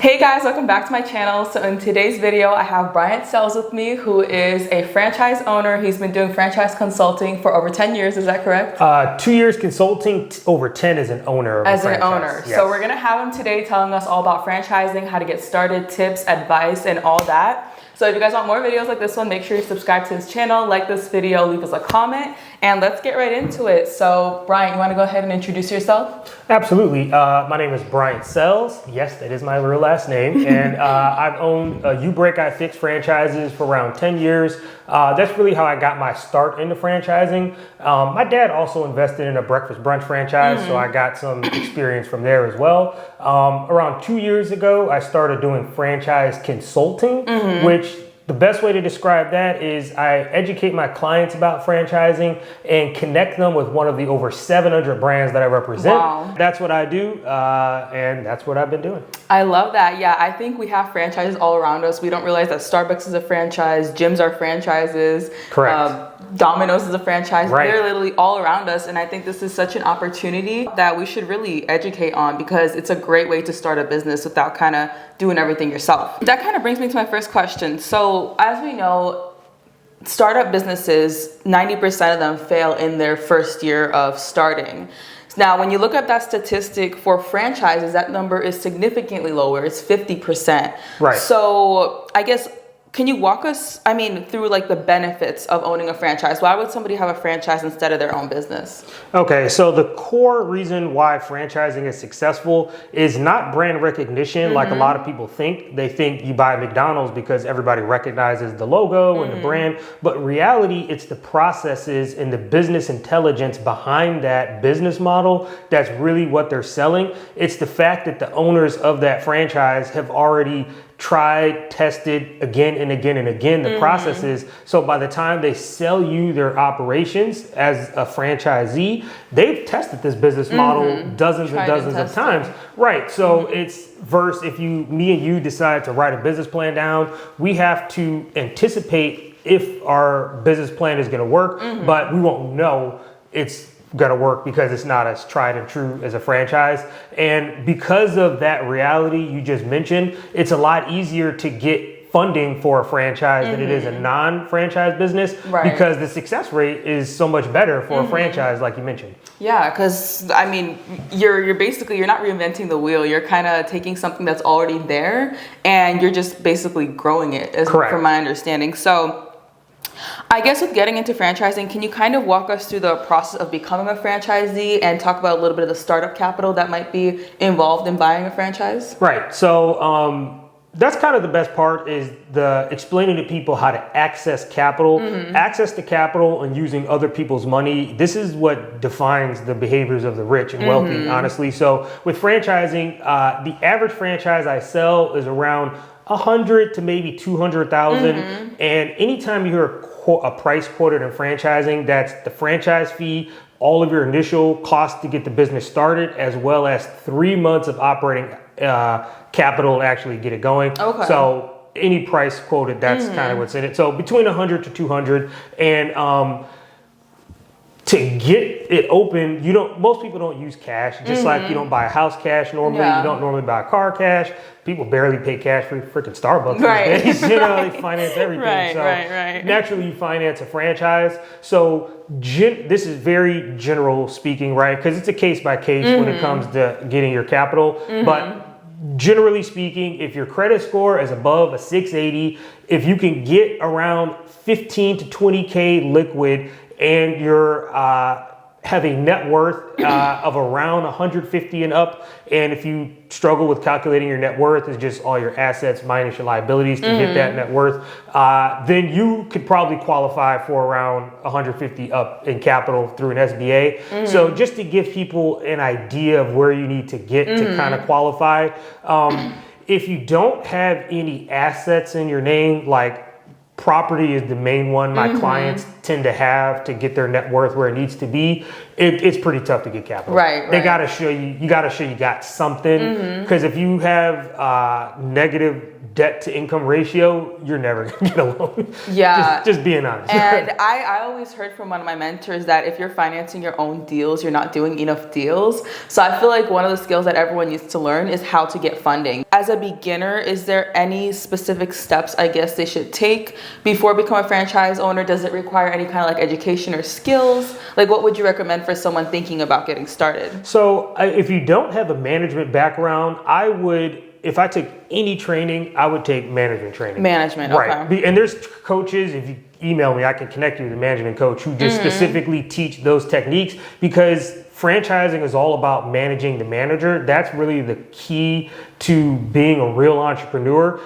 Hey guys, welcome back to my channel. So in today's video, I have Bryant Sells with me, who is a franchise owner. He's been doing franchise consulting for over 10 years, is that correct? 2 years consulting, over 10 as an owner of As a an owner. Yes. So we're gonna have him today telling us all about franchising, how to get started, tips, advice, and all that. So if you guys want more videos like this one, make sure you subscribe to his channel, like this video, leave us a comment, and let's get right into it. So Bryant, you wanna go ahead and introduce yourself? Absolutely. My name is Bryant Sells. Yes, that is my real last name. And I've owned U-Break I Fix franchises for around 10 years. That's really how I got my start into franchising. My dad also invested in a breakfast brunch franchise, so I got some experience from there as well. Around 2 years ago, I started doing franchise consulting, which the best way to describe that is I educate my clients about franchising and connect them with one of the over 700 brands that I represent. Wow. That's what I do, and that's what I've been doing. I love that. Yeah, I think we have franchises all around us. We don't realize that Starbucks is a franchise, gyms are franchises. Correct. Domino's is a franchise. Right. They're literally all around us. And I think this is such an opportunity that we should really educate on, because it's a great way to start a business without kind of doing everything yourself. That kind of brings me to my first question. So as we know, startup businesses, 90% of them fail in their first year of starting. Now, when you look at that statistic for franchises, that number is significantly lower. It's 50%. Right. So I guess, can you walk us, through like the benefits of owning a franchise? Why would somebody have a franchise instead of their own business? Okay, so the core reason why franchising is successful is not brand recognition like a lot of people think. They think you buy McDonald's because everybody recognizes the logo and the brand, but in reality, it's the processes and the business intelligence behind that business model that's really what they're selling. It's the fact that the owners of that franchise have already tried, tested again and again and again the processes. So by the time they sell you their operations as a franchisee, they've tested this business model dozens and dozens of times. Right. So it's versus if me and you decide to write a business plan down, we have to anticipate if our business plan is going to work, but we won't know it's going to work because it's not as tried and true as a franchise. And because of that reality you just mentioned, it's a lot easier to get funding for a franchise than it is a non-franchise business, because the success rate is so much better for a franchise, like you mentioned. Yeah, because you're basically, you're not reinventing the wheel. You're kind of taking something that's already there and you're just basically growing it, from my understanding. So I guess with getting into franchising, can you kind of walk us through the process of becoming a franchisee and talk about a little bit of the startup capital that might be involved in buying a franchise? Right. So that's kind of the best part, is the explaining to people how to access capital, access to capital and using other people's money. This is what defines the behaviors of the rich and wealthy, honestly. So with franchising, the average franchise I sell is around 100 to maybe 200,000. And anytime you hear a price quoted in franchising, that's the franchise fee, all of your initial costs to get the business started, as well as 3 months of operating capital to actually get it going. Okay. So any price quoted, that's kind of what's in it. So between 100 to 200. And to get it open, most people don't use cash, just like you don't buy a house cash normally. You don't normally buy a car cash. People barely pay cash for freaking Starbucks these days. They finance everything. Naturally, you finance a franchise. So this is very general speaking, right? Because it's a case by case when it comes to getting your capital. But generally speaking, if your credit score is above a 680, if you can get around 15 to 20K liquid, and you're have a net worth of around 150 and up, and if you struggle with calculating your net worth, is just all your assets minus your liabilities to get that net worth, then you could probably qualify for around 150 up in capital through an SBA. So just to give people an idea of where you need to get to kind of qualify, if you don't have any assets in your name, like property is the main one my clients tend to have to get their net worth where it needs to be, it's pretty tough to get capital. Right. They got to show you got something, because if you have negative debt to income ratio, you're never gonna get a loan. Yeah. just being honest. And I always heard from one of my mentors that if you're financing your own deals, you're not doing enough deals. So I feel like one of the skills that everyone needs to learn is how to get funding. As a beginner, is there any specific steps I guess they should take before becoming a franchise owner? Does it require any kind of like education or skills? Like, what would you recommend for someone thinking about getting started? So if you don't have a management background, if I took any training, I would take management training. Management, right. Okay. And there's coaches, if you email me, I can connect you with a management coach who just specifically teach those techniques, because franchising is all about managing the manager. That's really the key to being a real entrepreneur.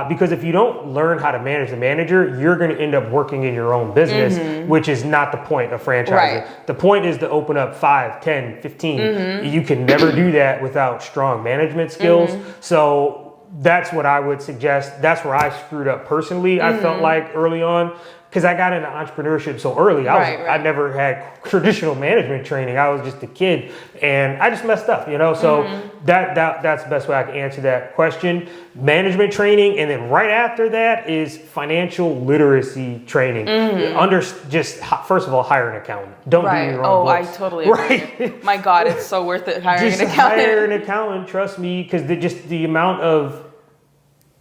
Because if you don't learn how to manage the manager, you're going to end up working in your own business, which is not the point of franchising. Right. The point is to open up 5, 10, 15. You can never do that without strong management skills. So that's what I would suggest. That's where I screwed up personally. I felt like early on, because I got into entrepreneurship so early. I never had traditional management training. I was just a kid, and I just messed up, So that's the best way I can answer that question. Management training, and then right after that is financial literacy training. First of all, hire an accountant. Don't do your own books. I totally agree. My God, it's so worth it hiring an accountant. Hire an accountant, trust me, because the amount of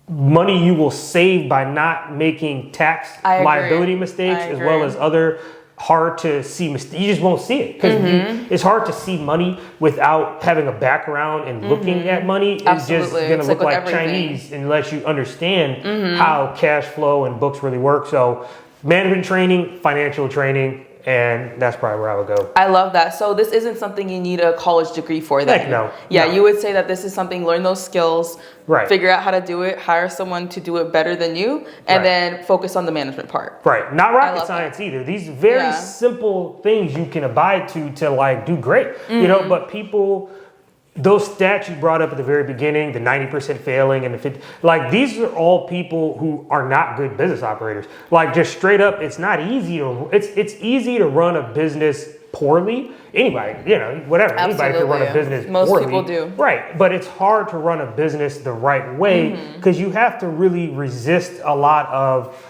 money you will save by not making tax liability mistakes, as well as other hard to see mistakes. You just won't see it, because it's hard to see money without having a background and looking at money. It's just going to look like Chinese unless you understand how cash flow and books really work. So management training, financial training, and that's probably where I would go. I love that. So this isn't something you need a college degree for then? Heck no. Yeah, no. You would say that this is something, learn those skills, figure out how to do it, hire someone to do it better than you, and then focus on the management part. Right. Not rocket science either. These very simple things you can abide to like do great. But people, those stats you brought up at the very beginning, the 90% failing and the 50, like these are all people who are not good business operators. Like just straight up, it's not easy it's easy to run a business poorly. Anybody, whatever. Absolutely. Anybody can run a business Most poorly. people do. Right. But it's hard to run a business the right way, because you have to really resist a lot of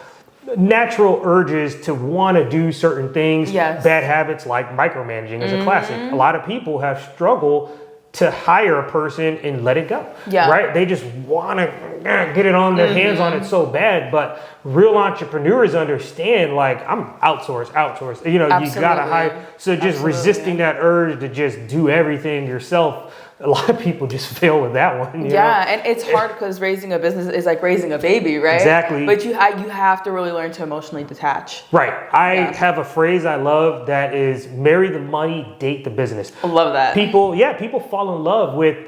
natural urges to want to do certain things. Yes. Bad habits like micromanaging is a classic. A lot of people have struggled to hire a person and let it go. Yeah. Right? They just want to get it on their hands on it so bad. But real entrepreneurs understand, like, I'm outsource. You gotta hire. So just resisting that urge to just do everything yourself. A lot of people just fail with that one. You know? And it's hard because raising a business is like raising a baby, right? Exactly. But you have to really learn to emotionally detach. Right. I have a phrase I love that is marry the money, date the business. I love that. People fall in love with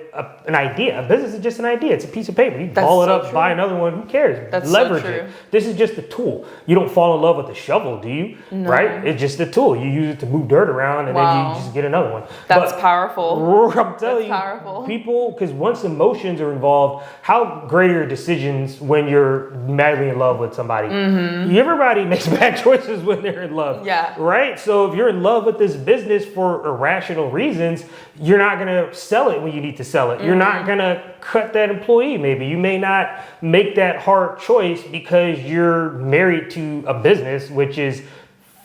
an idea. A business is just an idea. It's a piece of paper. You ball it up, buy another one. Who cares? That's Leverage so true. it. This is just a tool. You don't fall in love with the shovel, do you? No. Right? It's just a tool. You use it to move dirt around, and then you just get another one. That's powerful. I'm telling you, powerful. People, because once emotions are involved, how great are your decisions when you're madly in love with somebody? Everybody makes bad choices when they're in love. Yeah. Right? So if you're in love with this business for irrational reasons, you're not going to sell it when you need to sell it. You're not going to cut that employee, maybe. You may not make that hard choice because you're married to a business, which is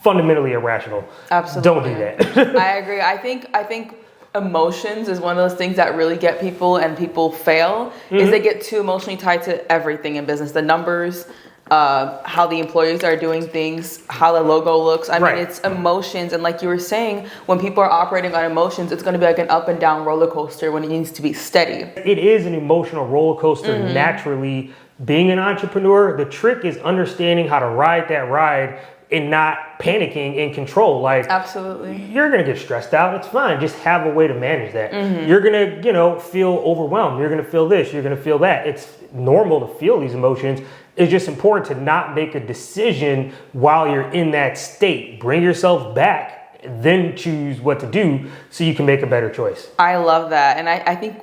fundamentally irrational. Absolutely. Don't do that. I agree. I think emotions is one of those things that really get people, and people fail, is they get too emotionally tied to everything in business. The numbers, how the employees are doing things, how the logo looks. I mean, it's emotions. And like you were saying, when people are operating on emotions, it's going to be like an up and down roller coaster when it needs to be steady. It is an emotional roller coaster naturally. Being an entrepreneur, the trick is understanding how to ride that ride and not panicking, in control. Like, absolutely, you're gonna get stressed out. It's fine. Just have a way to manage that. You're gonna, feel overwhelmed. You're gonna feel this. You're gonna feel that. It's normal to feel these emotions. It's just important to not make a decision while you're in that state. Bring yourself back, then choose what to do so you can make a better choice. I love that. And I think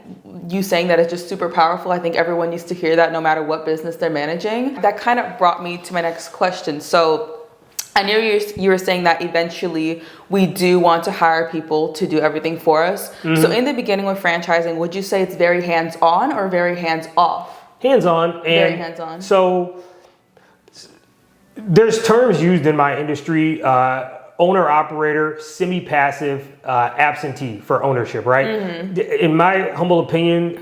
you saying that is just super powerful. I think everyone needs to hear that no matter what business they're managing. That kind of brought me to my next question. So I know you were saying that eventually we do want to hire people to do everything for us. So in the beginning with franchising, would you say it's very hands-on or very hands-off? Hands-on. Very hands-on. So there's terms used in my industry, owner-operator, semi-passive, absentee for ownership, right? In my humble opinion,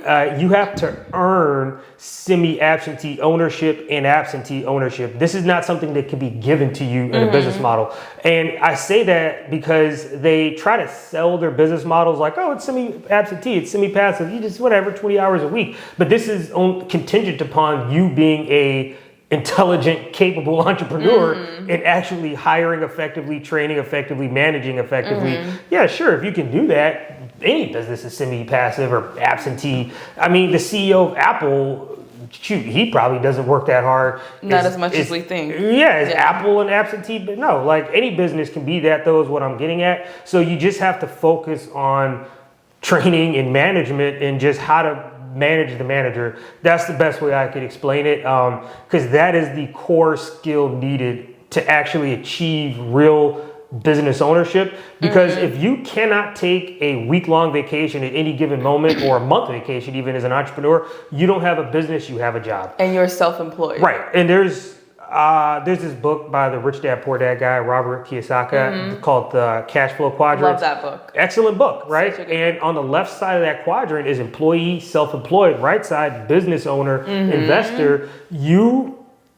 you have to earn semi-absentee ownership and absentee ownership. This is not something that can be given to you in a business model. And I say that because they try to sell their business models like, oh, it's semi-absentee, it's semi-passive, you just whatever, 20 hours a week. But this is contingent upon you being a intelligent, capable entrepreneur and actually hiring effectively, training effectively, managing effectively. Yeah, sure, if you can do that, any business is semi-passive or absentee. I mean, the CEO of Apple, shoot, he probably doesn't work that hard. Not as much as we think. Yeah, is Apple an absentee? But no, like any business can be that, though, is what I'm getting at. So you just have to focus on training and management and just how to manage the manager. That's the best way I could explain it, because that is the core skill needed to actually achieve real business ownership. Because if you cannot take a week-long vacation at any given moment, or a month vacation even as an entrepreneur, you don't have a business, you have a job. And you're self-employed. Right. And there's this book by the Rich Dad Poor Dad guy, Robert Kiyosaki, called the Cash Flow Quadrant. Love that book. Excellent book, right? And on the left side of that quadrant is employee, self-employed. Right side, business owner, investor.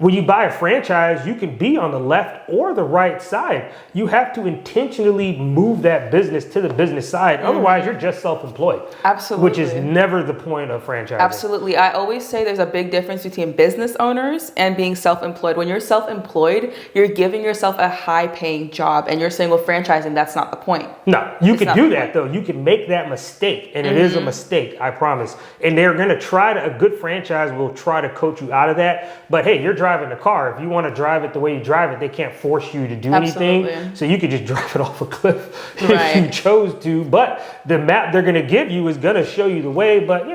When you buy a franchise, you can be on the left or the right side. You have to intentionally move that business to the business side. Otherwise, you're just self-employed. Absolutely. Which is never the point of franchising. Absolutely. I always say there's a big difference between business owners and being self-employed. When you're self-employed, you're giving yourself a high-paying job. And you're saying, well, franchising, that's not the point. No, you can do that, though. You can make that mistake. And it is a mistake, I promise. And they're going to a good franchise will try to coach you out of that. But hey, you're driving the car. If you want to drive it the way you drive it, they can't force you to do anything. So you could just drive it off a cliff if you chose to. But the map they're going to give you is going to show you the way. But,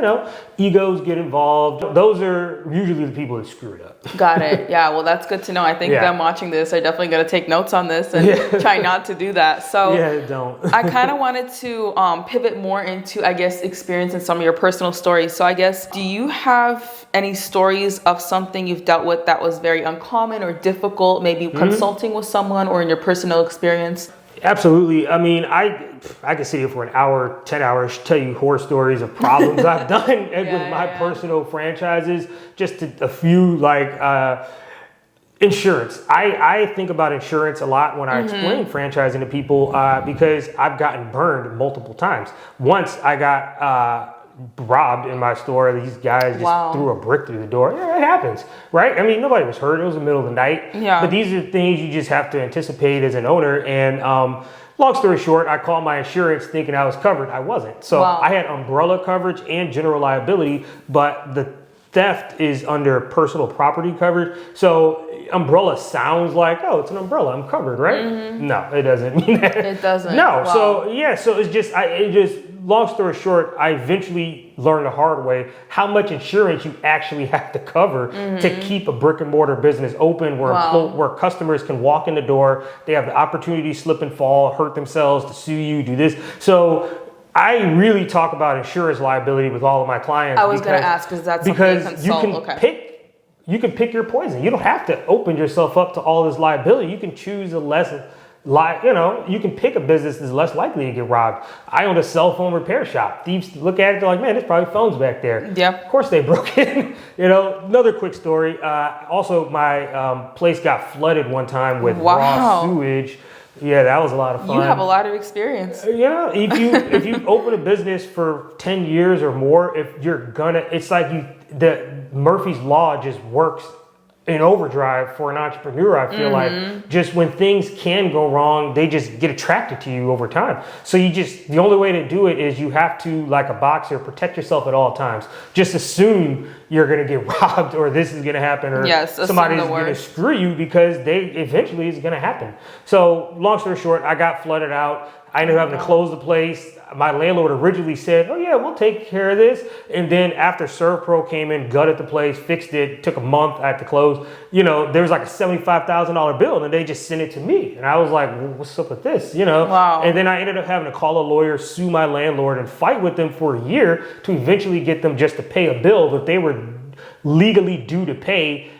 egos get involved. Those are usually the people that screw it up. Got it. Yeah, well, that's good to know. I think them watching this are definitely going to take notes on this and try not to do that. So don't. I kind of wanted to pivot more into, I guess, experience in some of your personal stories. So I guess, do you have any stories of something you've dealt with that was very uncommon or difficult, maybe consulting with someone or in your personal experience? Absolutely. I mean, I could sit here for an hour, 10 hours, tell you horror stories of problems I've done with my personal franchises. Just a few, like insurance. I think about insurance a lot when I explain franchising to people because I've gotten burned multiple times. Once I got robbed in my store. These guys just threw a brick through the door. Yeah, it happens, right? I mean, nobody was hurt. It was the middle of the night. But these are things you just have to anticipate as an owner. And long story short, I called my insurance thinking I was covered. I wasn't. So I had umbrella coverage and general liability, but the theft is under personal property coverage. So umbrella sounds like, oh, it's an umbrella, I'm covered, right? No, it doesn't mean that. It doesn't. No. So it's just, long story short, I eventually learned the hard way how much insurance you actually have to cover to keep a brick and mortar business open where customers can walk in the door, they have the opportunity to slip and fall, hurt themselves, to sue you, do this. So I really talk about insurance liability with all of my clients. I was going to ask, you can pick your poison. You don't have to open yourself up to all this liability. You can choose a lesson. You can pick a business that's less likely to get robbed. I owned a cell phone repair shop. Thieves look at it, they're like, man, there's probably phones back there. Yeah. Of course they broke in. Another quick story. Also, my place got flooded one time with raw sewage. Yeah, that was a lot of fun. You have a lot of experience. If you open a business for 10 years or more, it's like the Murphy's Law just works in overdrive for an entrepreneur. I feel like just when things can go wrong, they just get attracted to you over time. So the only way to do it is you have to, like a boxer, protect yourself at all times. Just assume you're going to get robbed or this is going to happen or somebody's going to screw you because eventually it's going to happen. So long story short, I got flooded out. I ended up having to close the place. My landlord originally said, oh yeah, we'll take care of this. And then after ServPro came in, gutted the place, fixed it, took a month, I had to close. There was like a $75,000 bill and they just sent it to me. And I was like, well, what's up with this? Wow. And then I ended up having to call a lawyer, sue my landlord and fight with them for a year to eventually get them just to pay a bill that they were legally due to pay.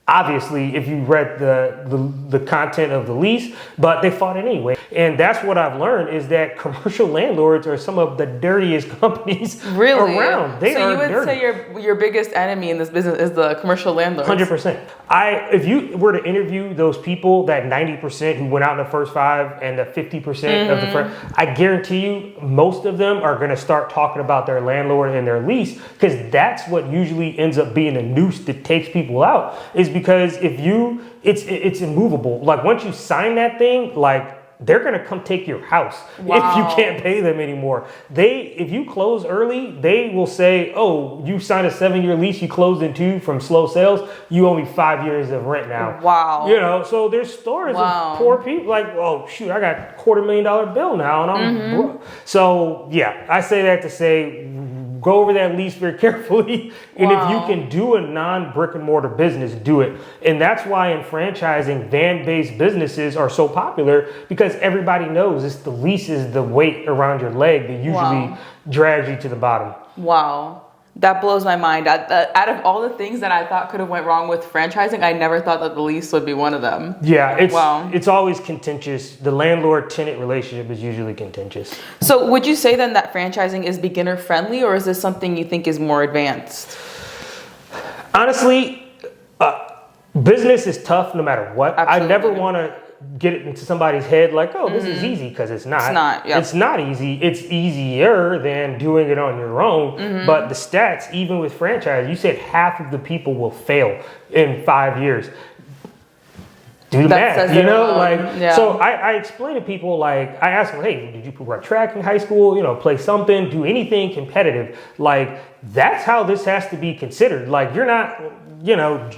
Obviously, if you read the content of the lease, but they fought it anyway. And that's what I've learned is that commercial landlords are some of the dirtiest companies around. They are dirty. So you would say your biggest enemy in this business is the commercial landlords? 100%. If you were to interview those people, that 90% who went out in the first 5 and the 50% of the first, I guarantee you most of them are going to start talking about their landlord and their lease because that's what usually ends up being a noose that takes people out is because it's immovable. Like once you sign that thing, like they're going to come take your house if you can't pay them anymore. If you close early, they will say, oh, you signed a 7-year lease, you closed in 2 from slow sales, you owe me 5 years of rent now. Wow. So there's stories of poor people like, oh shoot, I got a $250,000 bill now and I'm broke. So yeah, I say that to say, go over that lease very carefully. And if you can do a non-brick and mortar business, do it. And that's why in franchising, van-based businesses are so popular because everybody knows it's the lease is the weight around your leg that usually drags you to the bottom. Wow. That blows my mind. Out of all the things that I thought could have went wrong with franchising, I never thought that the lease would be one of them. Yeah, it's always contentious. The landlord-tenant relationship is usually contentious. So would you say then that franchising is beginner friendly or is this something you think is more advanced? Honestly, business is tough no matter what. Absolutely. I never want to get it into somebody's head like, oh, this is easy because it's not. It's not. Yep. It's not easy. It's easier than doing it on your own. But the stats, even with franchise, you said half of the people will fail in 5 years. Do the math, So I explain to people, like, I ask them, hey, did you run track in high school? Play something, do anything competitive? Like, that's how this has to be considered. Like, you're not,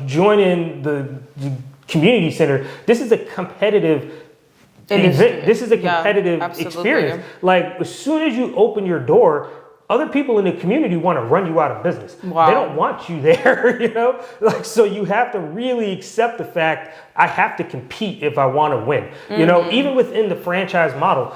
joining the community center. This is a competitive event. This is a competitive experience. Like, as soon as you open your door, other people in the community want to run you out of business. They don't want you there, so you have to really accept the fact I have to compete if I want to win. Even within the franchise model,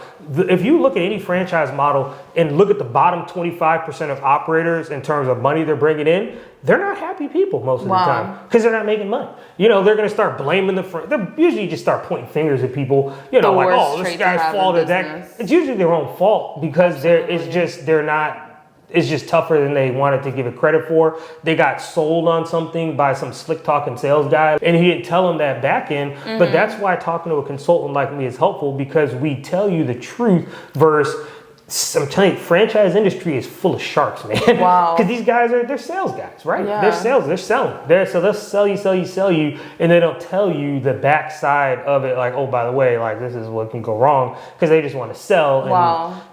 if you look at any franchise model and look at the bottom 25% of operators in terms of money they're bringing in, they're not happy people most of the time because they're not making money. They're going to start blaming they usually just start pointing fingers at people, like, oh, this guy's fault or that. It's usually their own fault because it's just tougher than they wanted to give it credit for. They got sold on something by some slick talking sales guy and he didn't tell them that back end. But that's why talking to a consultant like me is helpful because we tell you the truth versus, I'm telling you, franchise industry is full of sharks, man. Because these guys they're sales guys, right? Yeah. They're selling. So they'll sell you, and they don't tell you the backside of it, like, oh, by the way, like, this is what can go wrong, because they just want to sell,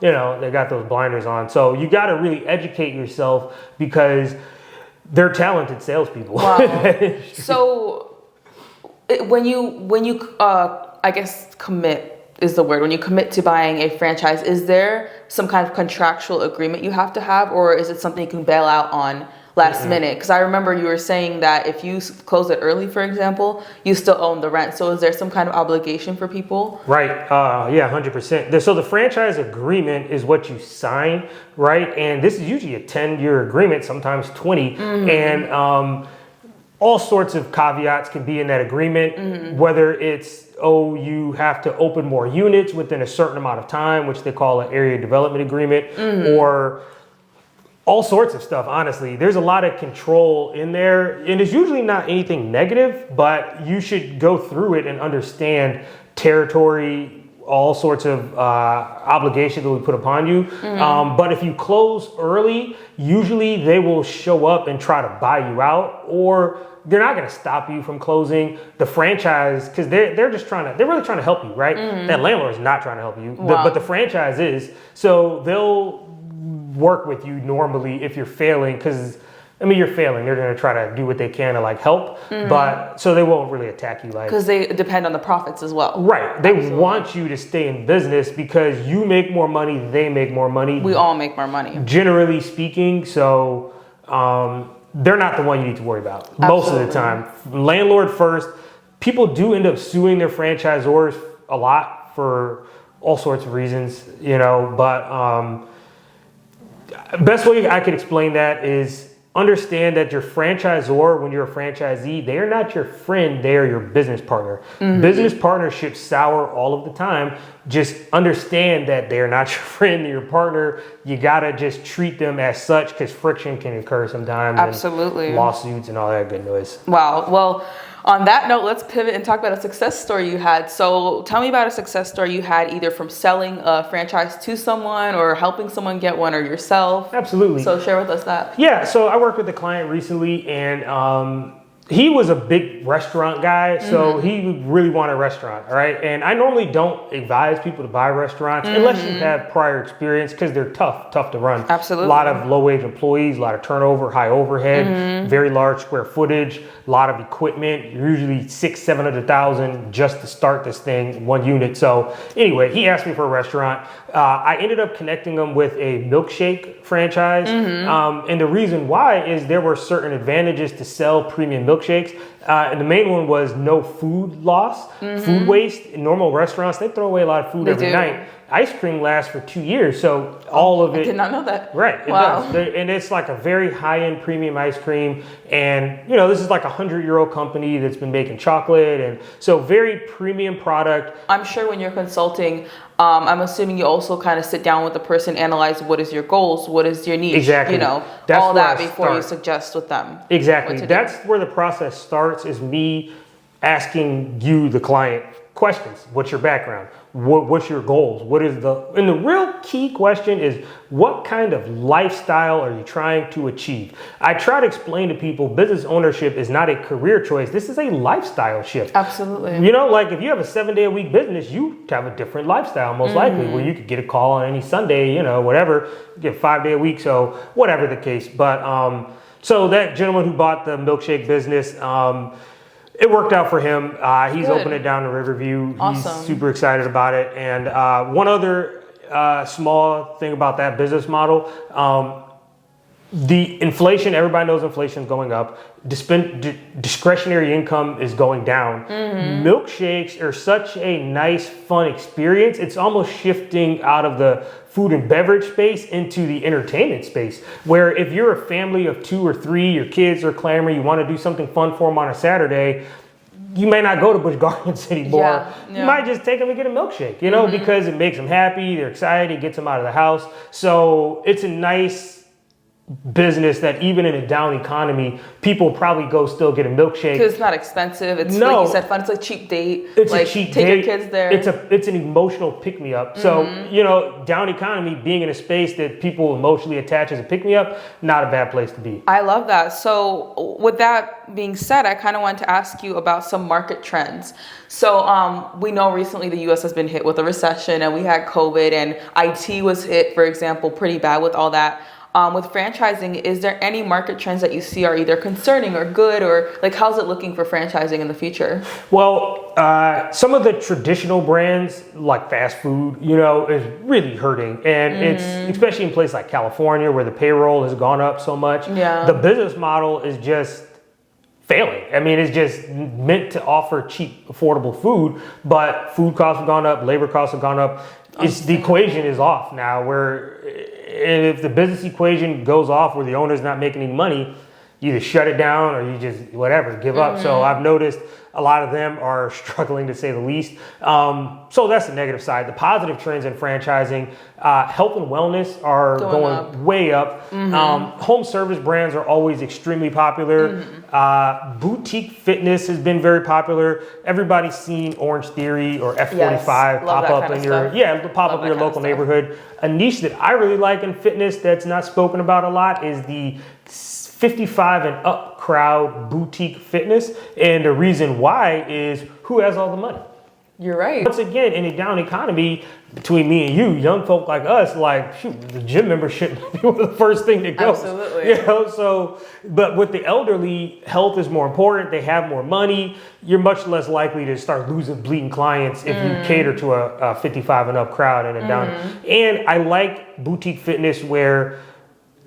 and, they got those blinders on. So you got to really educate yourself because they're talented salespeople. So when you I guess commit is the word. When you commit to buying a franchise, is there some kind of contractual agreement you have to have, or is it something you can bail out on last minute? Because I remember you were saying that if you close it early, for example, you still own the rent. So is there some kind of obligation for people? Right. 100%. So the franchise agreement is what you sign, right? And this is usually a 10-year agreement, sometimes 20. And all sorts of caveats can be in that agreement, whether it's, you have to open more units within a certain amount of time, which they call an area development agreement, or all sorts of stuff. Honestly, there's a lot of control in there, and it's usually not anything negative, but you should go through it and understand territory, all sorts of obligations that we put upon you. But if you close early, usually they will show up and try to buy you out, or they're not going to stop you from closing the franchise because they're really trying to help you, right? That landlord is not trying to help you, but the franchise is. So they'll work with you normally if you're failing because I mean, you're failing. They're going to try to do what they can to like help, but so they won't really attack you like. Because they depend on the profits as well. Right. They want you to stay in business because you make more money, they make more money. We all make more money. Generally speaking, so they're not the one you need to worry about most of the time. Landlord first. People do end up suing their franchisors a lot for all sorts of reasons, you know, but best way I could explain that is understand that your franchisor, when you're a franchisee, they are not your friend, they are your business partner. Business partnerships sour all of the time. Just understand that they are not your friend, your partner. You gotta just treat them as such because friction can occur sometimes. Absolutely. And lawsuits and all that good noise. Wow. Well, on that note, let's pivot and talk about a success story you had. So tell me about a success story you had either from selling a franchise to someone or helping someone get one or yourself. Absolutely. So share with us that. Yeah, so I worked with a client recently and he was a big restaurant guy, so he really wanted a restaurant, all right? And I normally don't advise people to buy restaurants unless you have prior experience because they're tough to run. Absolutely. A lot of low-wage employees, a lot of turnover, high overhead, very large square footage, a lot of equipment, usually $600,000-700,000 just to start this thing, one unit. So anyway, he asked me for a restaurant. I ended up connecting him with a milkshake franchise. And the reason why is there were certain advantages to sell premium milkshakes. And the main one was no food loss, food waste. In normal restaurants, they throw away a lot of food every night. Ice cream lasts for 2 years, so all of it. I did not know that. Right, it does. And it's like a very high-end premium ice cream. And, you know, this is like a 100-year-old company that's been making chocolate. And so very premium product. I'm sure when you're consulting, I'm assuming you also kind of sit down with the person, analyze what is your goals, what is your niche, Exactly. you know, That's all where that I before start. you suggest with them. Exactly. what to That's where the process starts is me asking you, the client, questions. What's your background? What's your goals? And the real key question is what kind of lifestyle are you trying to achieve? I try to explain to people business ownership is not a career choice. This is a lifestyle shift. Absolutely. You know, like if you have a 7-day-a-week business, you have a different lifestyle most likely where you could get a call on any Sunday, you know, whatever, you get 5 day a week. So whatever the case. But so that gentleman who bought the milkshake business, it worked out for him. He's opened it down in Riverview. Awesome. He's super excited about it. And one other small thing about that business model, the inflation, everybody knows inflation is going up. Discretionary income is going down. Milkshakes are such a nice, fun experience. It's almost shifting out of the food and beverage space into the entertainment space, where if you're a family of 2 or 3, your kids are clamoring, you want to do something fun for them on a Saturday, you may not go to Busch Gardens anymore. You might just take them and get a milkshake, you know, because it makes them happy, they're excited, it gets them out of the house. So it's a nice business that even in a down economy, people probably go still get a milkshake. Because it's not expensive. It's like you said, fun. It's like cheap date. It's like, a cheap take date. your kids there. It's an emotional pick-me-up. So, you know, down economy, being in a space that people emotionally attach as a pick-me-up, not a bad place to be. I love that. So with that being said, I kind of wanted to ask you about some market trends. So we know recently the U.S. has been hit with a recession and we had COVID and IT was hit, for example, pretty bad with all that. With franchising, is there any market trends that you see are either concerning or good, or like how's it looking for franchising in the future? Well, some of the traditional brands like fast food, you know, is really hurting. And it's especially in places like California where the payroll has gone up so much. Yeah. The business model is just failing. I mean, it's just meant to offer cheap, affordable food, but food costs have gone up, labor costs have gone up. The equation is off now where if the business equation goes off where the owner's not making any money, you either shut it down or you just whatever, give up. So I've noticed a lot of them are struggling to say the least. So that's the negative side. The positive trends in franchising, health and wellness are going way up. Home service brands are always extremely popular. Boutique fitness has been very popular. Everybody's seen Orange Theory or F45 pop up in your your local neighborhood. A niche that I really like in fitness that's not spoken about a lot is the 55 and up crowd boutique fitness. And the reason why is who has all the money? You're right. Once again, in a down economy, between me and you, young folk like us, like, shoot, the gym membership be the first thing that goes. Absolutely. You know, so, but with the elderly, health is more important. They have more money. You're much less likely to start losing, bleeding clients if you cater to a 55 and up crowd in a down. And I like boutique fitness where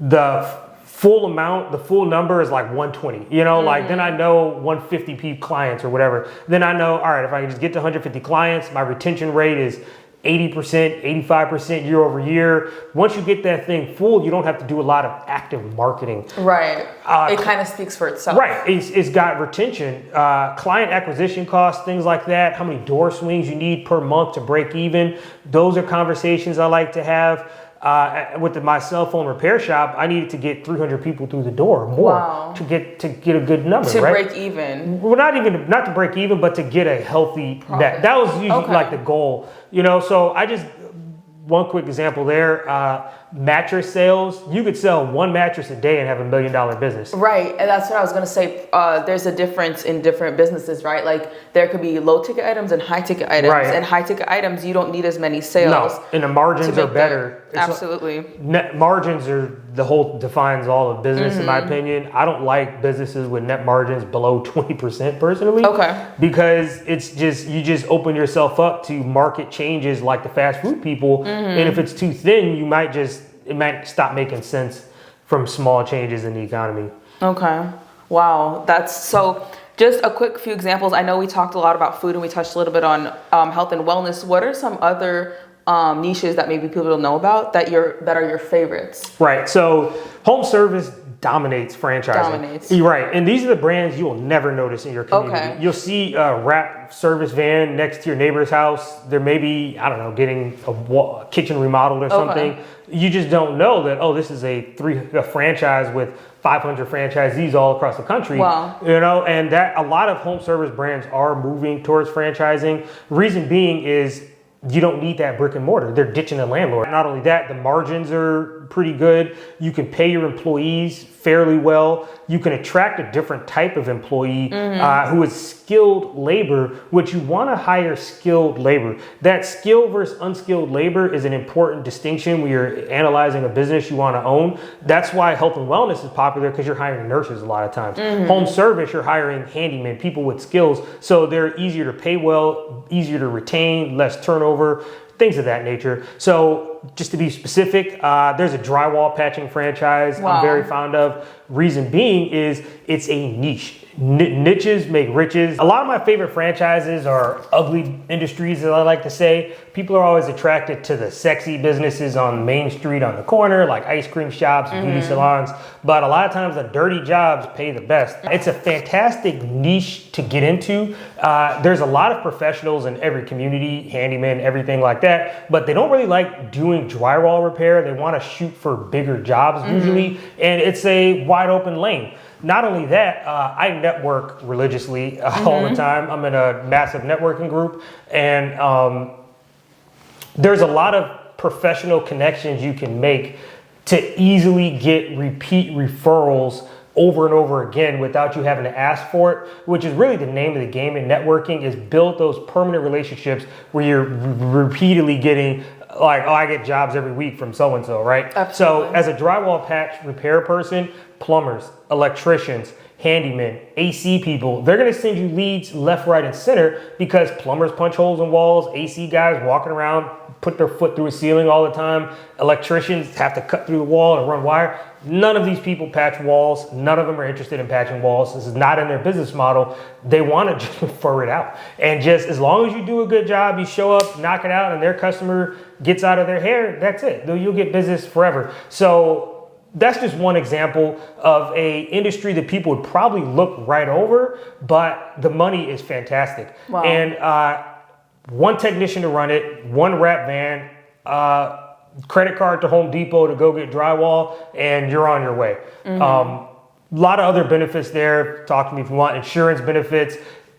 the full number is like 120, you know, like then I know 150 clients or whatever. Then I know, all right, if I can just get to 150 clients, my retention rate is 80%, 85% year over year. Once you get that thing full, you don't have to do a lot of active marketing. Right. It kind of speaks for itself. Right. It's got retention, client acquisition costs, things like that. How many door swings you need per month to break even. Those are conversations I like to have. With my cell phone repair shop, I needed to get 300 people through the door more to get a good number, to right? break even. Well, not to break even, but to get a healthy net. That was usually like the goal, you know. So one quick example there, mattress sales. You could sell one mattress a day and have $1 million business. Right, and that's what I was gonna say. There's a difference in different businesses, right? Like there could be low ticket items and high ticket items. Right. And high ticket items, you don't need as many sales. No, and the margins are better. Absolutely. Net margins are defines all of business in my opinion. I don't like businesses with net margins below 20% personally. Okay. Because it's you just open yourself up to market changes like the fast food people. And if it's too thin, it might stop making sense from small changes in the economy. Okay. Wow. That's so. Just a quick few examples. I know we talked a lot about food and we touched a little bit on health and wellness. What are some other niches that maybe people don't know about that are your favorites? Right. So home service dominates franchising. You're right. And these are the brands you will never notice in your community. Okay. You'll see a wrap service van next to your neighbor's house. They're maybe, I don't know, getting a kitchen remodeled or something. You just don't know that, this is a franchise with 500 franchisees all across the country. Wow. You know, and that a lot of home service brands are moving towards franchising. Reason being is you don't need that brick and mortar. They're ditching the landlord. Not only that, the margins are pretty good. You can pay your employees fairly well. You can attract a different type of employee who is skilled labor, which you want to hire skilled labor. That skilled versus unskilled labor is an important distinction when you're analyzing a business you want to own. That's why health and wellness is popular, because you're hiring nurses a lot of times. Home service, you're hiring handymen, people with skills. So they're easier to pay well, easier to retain, less turnover, things of that nature. So just to be specific, there's a drywall patching franchise I'm very fond of. Reason being is it's a niche. Niches make riches. A lot of my favorite franchises are ugly industries, as I like to say. People are always attracted to the sexy businesses on Main Street on the corner, like ice cream shops and beauty salons. But a lot of times the dirty jobs pay the best. It's a fantastic niche to get into. There's a lot of professionals in every community, handymen, everything like that, but they don't really like doing drywall repair. They want to shoot for bigger jobs usually, and it's a wide open lane. Not only that, I network religiously all the time. I'm in a massive networking group, and there's a lot of professional connections you can make to easily get repeat referrals over and over again without you having to ask for it, which is really the name of the game in networking, is build those permanent relationships where you're repeatedly getting like, I get jobs every week from so-and-so, right? Absolutely. So as a drywall patch repair person, plumbers, electricians, handymen, AC people, they're gonna send you leads left, right, and center, because plumbers punch holes in walls, AC guys walking around, put their foot through a ceiling all the time, electricians have to cut through the wall and run wire. None of these people patch walls. None of them are interested in patching walls. This is not in their business model. They want to just refer it out. And just as long as you do a good job, you show up, knock it out, and their customer gets out of their hair, that's it. You'll get business forever. So that's just one example of a industry that people would probably look right over, but the money is fantastic. Wow. And one technician to run it, one wrap van, credit card to Home Depot to go get drywall, and you're on your way. A lot of other benefits there. Talk to me if you want. Insurance benefits.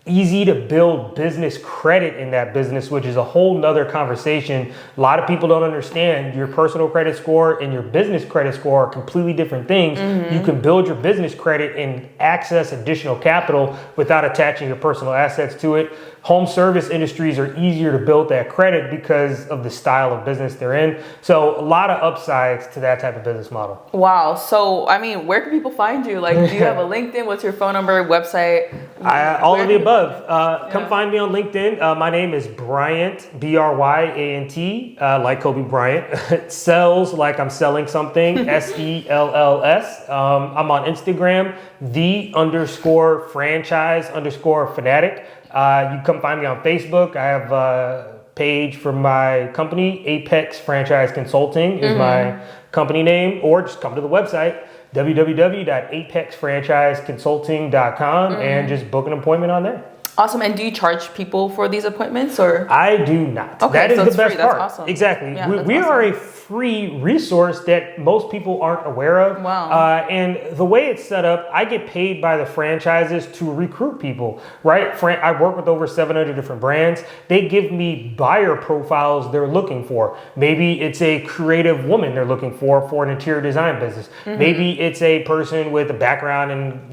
easy to build business credit in that business, which is a whole nother conversation. A lot of people don't understand your personal credit score and your business credit score are completely different things. You can build your business credit and access additional capital without attaching your personal assets to it. Home service industries are easier to build that credit because of the style of business they're in. So a lot of upsides to that type of business model. Wow. So, I mean, where can people find you? Like, do you have a LinkedIn? What's your phone number, website? All of the above. Come find me on LinkedIn. My name is Bryant, Bryant, like Kobe Bryant. Sells, like I'm selling something, SELLS. I'm on Instagram, _franchise_fanatic. You come find me on Facebook. I have a page for my company, Apex Franchise Consulting is my company name, or just come to the website, www.apexfranchiseconsulting.com, and just book an appointment on there. Awesome. And do you charge people for these appointments, or? I do not. Okay, that is so the it's best free. part. That's awesome. Exactly. Yeah, we that's are a awesome. free resource that most people aren't aware of. Wow. And the way it's set up, I get paid by the franchises to recruit people, right? I work with over 700 different brands. They give me buyer profiles they're looking for. Maybe it's a creative woman they're looking for an interior design business. Maybe it's a person with a background in,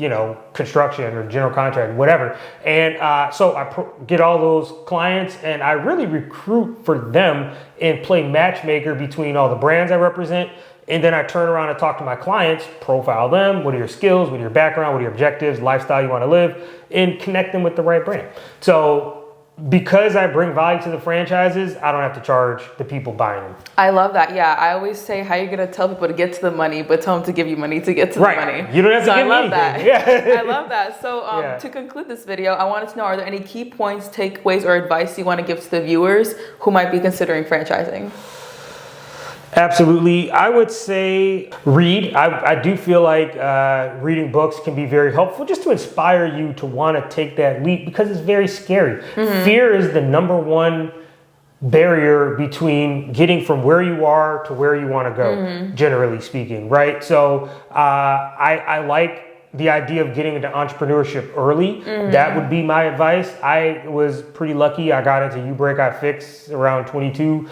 construction or general contract, whatever. And so I get all those clients and I really recruit for them and play matchmaker between all the brands I represent. And then I turn around and talk to my clients, profile them. What are your skills? What are your background? What are your objectives? Lifestyle you want to live, and connect them with the right brand. So because I bring value to the franchises, I don't have to charge the people buying them. I love that. Yeah, I always say, how are you going to tell people to get to the money, but tell them to give you money to get to the money? You don't have to give me I love that. anything. I love that. So to conclude this video, I wanted to know, are there any key points, takeaways, or advice you want to give to the viewers who might be considering franchising? Absolutely. I would say read. I do feel like reading books can be very helpful just to inspire you to want to take that leap, because it's very scary. Fear is the number one barrier between getting from where you are to where you want to go, generally speaking, right? So I like the idea of getting into entrepreneurship early. That would be my advice. I was pretty lucky. I got into U-Break I Fix around 22.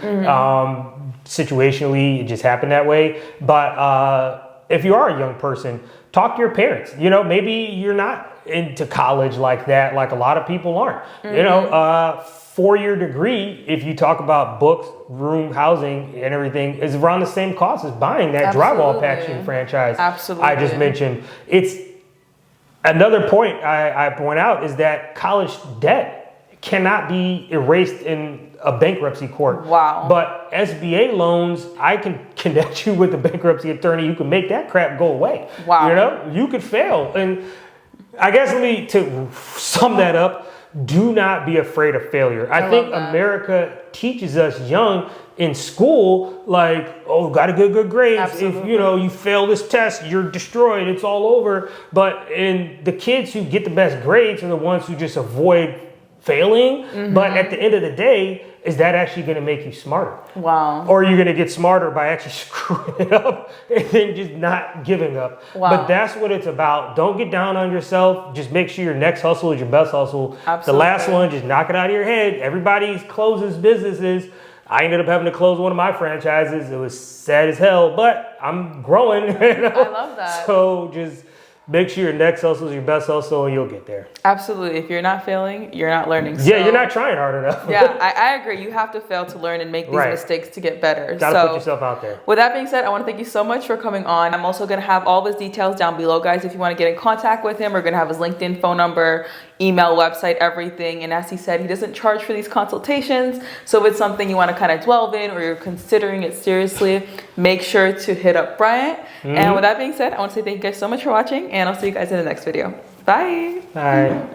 Situationally, it just happened that way. But if you are a young person, talk to your parents. Maybe you're not into college like that, like a lot of people aren't. 4-year degree, if you talk about books, room, housing, and everything, is around the same cost as buying that drywall packaging franchise I just mentioned. It's another point I point out is that college debt cannot be erased in a bankruptcy court. Wow. But SBA loans, I can connect you with a bankruptcy attorney who can make that crap go away. Wow. You could fail. And I guess to sum that up, do not be afraid of failure. I think America teaches us young in school, like, oh, got to get good grades. Absolutely. If you fail this test, you're destroyed. It's all over. But the kids who get the best grades are the ones who just avoid failing. But at the end of the day, is that actually going to make you smarter? Wow. Or are you going to get smarter by actually screwing it up and then just not giving up? Wow. But that's what it's about. Don't get down on yourself. Just make sure your next hustle is your best hustle. Absolutely. The last one, just knock it out of your head. Everybody closes businesses. I ended up having to close one of my franchises. It was sad as hell, but I'm growing. I love that. So just make sure your next hustle is your best hustle and you'll get there. Absolutely. If you're not failing, you're not learning. Yeah, you're not trying hard enough. Yeah, I agree. You have to fail to learn and make these mistakes to get better. Gotta put yourself out there. With that being said, I want to thank you so much for coming on. I'm also going to have all of his details down below, guys. If you want to get in contact with him, we're going to have his LinkedIn, phone number, email, website, everything. And as he said, he doesn't charge for these consultations. So if it's something you want to kind of delve in or you're considering it seriously, make sure to hit up Bryant. And with that being said, I want to say thank you guys so much for watching, and I'll see you guys in the next video. Bye. Bye.